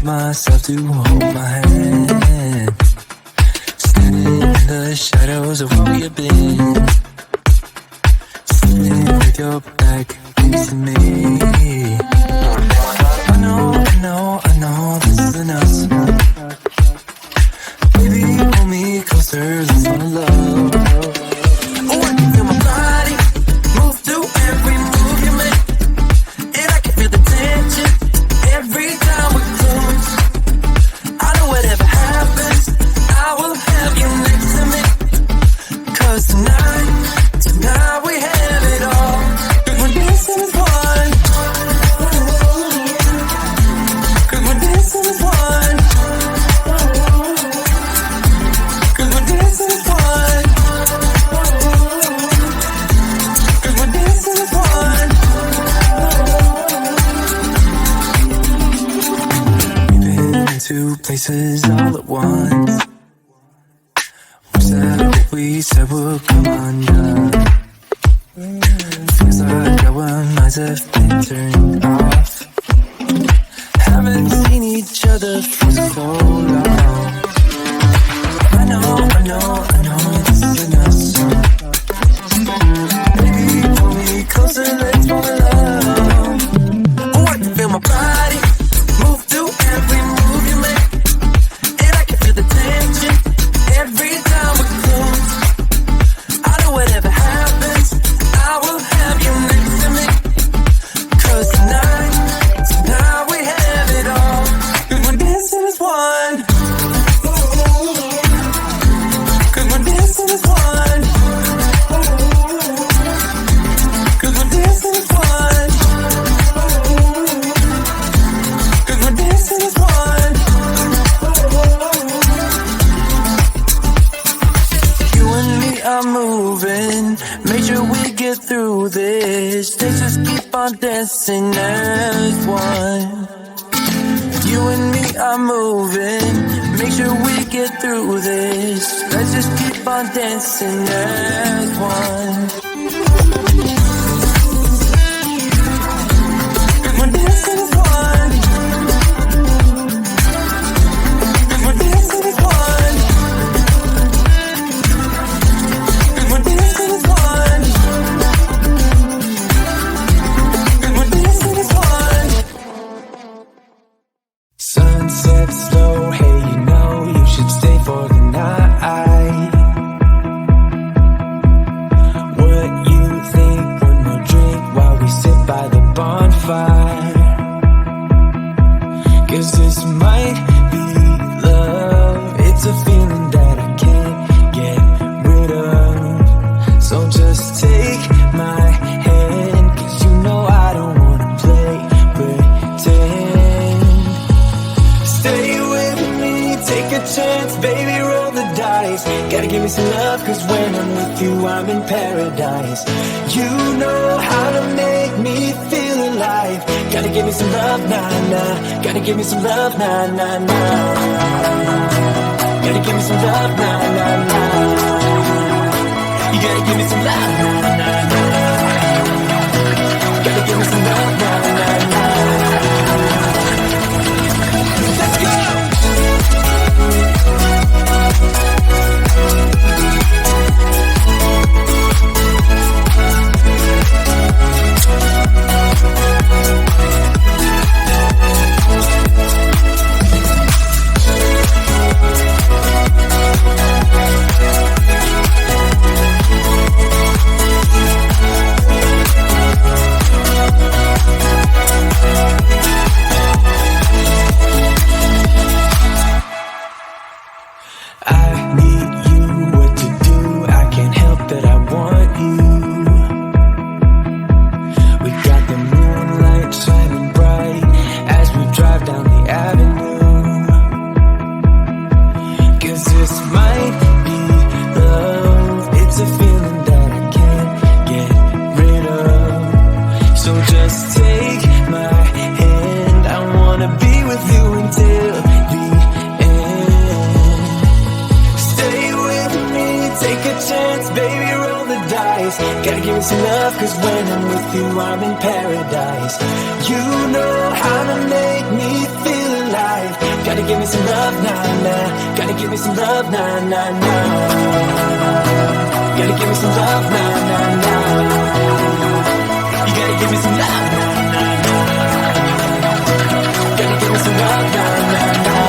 myself to hold my hand. Standing in the shadows of where you've been. Sitting with your back against me. I know this isn't us. Baby, hold me closer, let's fall in love. Oh, I can feel my body move through every move you make. And I can feel the tension every time we close. I know whatever happens, I will have you next to me. 'Cause tonight we have it all. 'Cause we're dancing as one. 'Cause we're dancing as one. 'Cause we're dancing as one. 'Cause we're dancing as one. We've been in two places all at once. Was that what we said would come undone? Feels like our minds have been turned off. Haven't seen each other for so long. I know this isn't us. Baby, pull me closer, let's fall in love. Oh, I can feel my body move through every move you make. And I can feel the tension every time we close. I know whatever happens, I will have you next to me. 'Cause tonight we have it all. 'Cause we're dancing as one. 'Cause we're dancing as one. 'Cause we're dancing as one. 'Cause we're dancing as one. You and me are moving, make sure we get through this. Let's just keep on dancing as one. You and me are moving, make sure we get through this. Let's just keep on dancing as one. 'Cause we're dancing as one. 'Cause we're dancing as one. 'Cause we're dancing as one. 'Cause we're dancing as one. Sunset slow, hey, you know you should stay for the night. What you think? One more drink while we sit by the bonfire. 'Cause this might be love. It's a feeling that I can't get rid of. So just take my hand, 'cause you know I don't wanna play pretend. Stay with me, take a chance, baby, roll the dice. Gotta give me some love, 'cause when I'm with you, I'm in paradise. You know how to make me feel alive. Gotta give me some love, nah, nah. Gotta give me some love, nah, nah, nah. Gotta give me some love, nah, nah, nah. You gotta give me some love, nah, nah, nah. Gotta give me some love, nah, nah, nah. Let's go! Gotta give me some love, 'cause when I'm with you, I'm in paradise. You know how to make me feel alive. give me some love, nah, nah. Gotta give me some love, nah, nah, nah. Gotta give me some love, nah, nah, nah. You gotta give me some love, nah, nah, nah. Gotta give me some love, nah, nah, nah.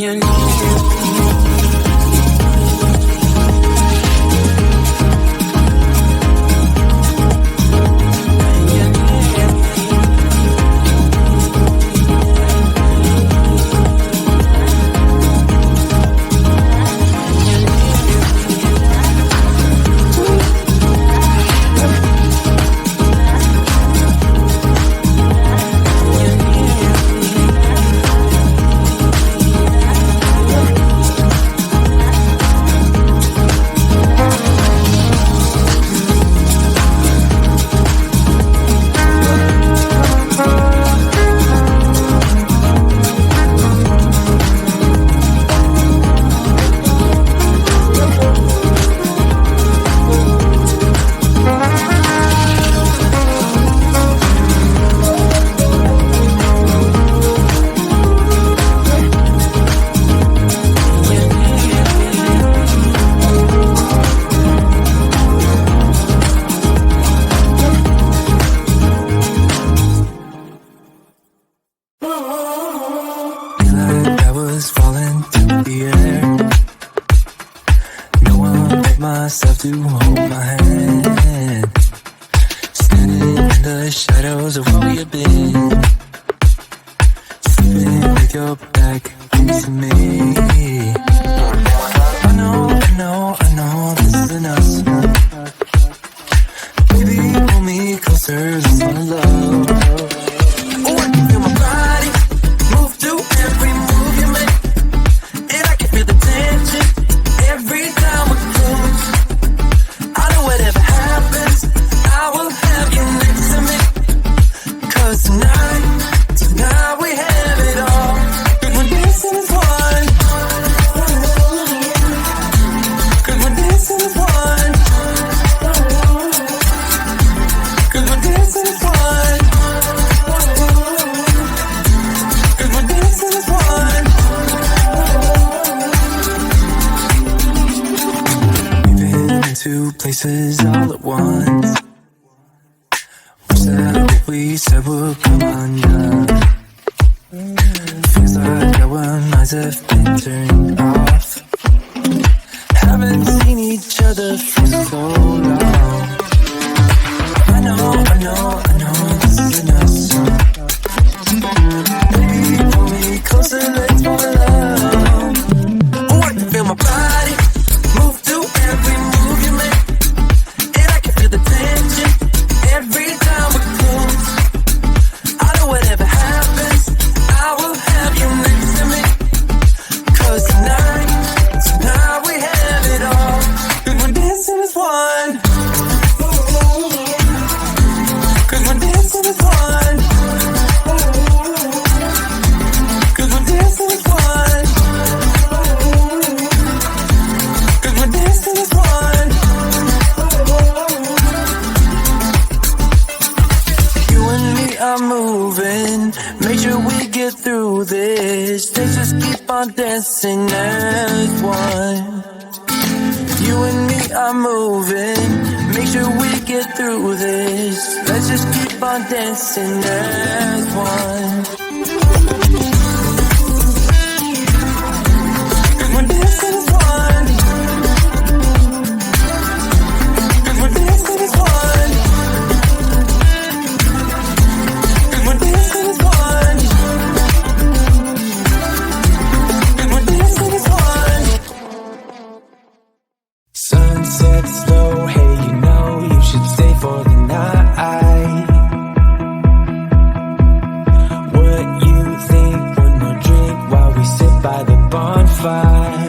your lips. myself to hold my hand, standing in the shadows of where we have been, sleeping with your back against me. I know this isn't us. Baby, pull me closer, let's fall in love. Oh, I can feel my body move to every move you make, and I can feel the tension every time we're close. I know whatever happens, I will have you next to me. 'Cause tonight we have it all. Cause we're dancing as one. Cause we're dancing as one. Cause we're dancing as one. Cause we're dancing as one. We've been in two places all at once. Wish that what we said would come undone. Feels like our minds have been turned off. Haven't seen each other for so long. I know this isn't us. Baby, pull me closer, let's fall in love. Oh, I can feel my body move to every move you make, and I can feel the tension every time we're close. I know whatever happens, I will have you next to me. 'Cause tonight we have it all. 'Cause we're dancing as one. 'Cause we're dancing as one. 'Cause we're dancing as one. 'Cause we're dancing as one. You and me are moving, make sure we get through this. Let's just keep on dancing as one. You and me are moving, make sure we get through this. Let's just keep on dancing as one. 'Cause we're dancing as one. 'Cause we're dancing as one. 'Cause we're dancing as one. 'Cause we're dancing as one. Sunset slow, hey, you know you should stay for the night. What you think? One more drink while we sit by the bonfire.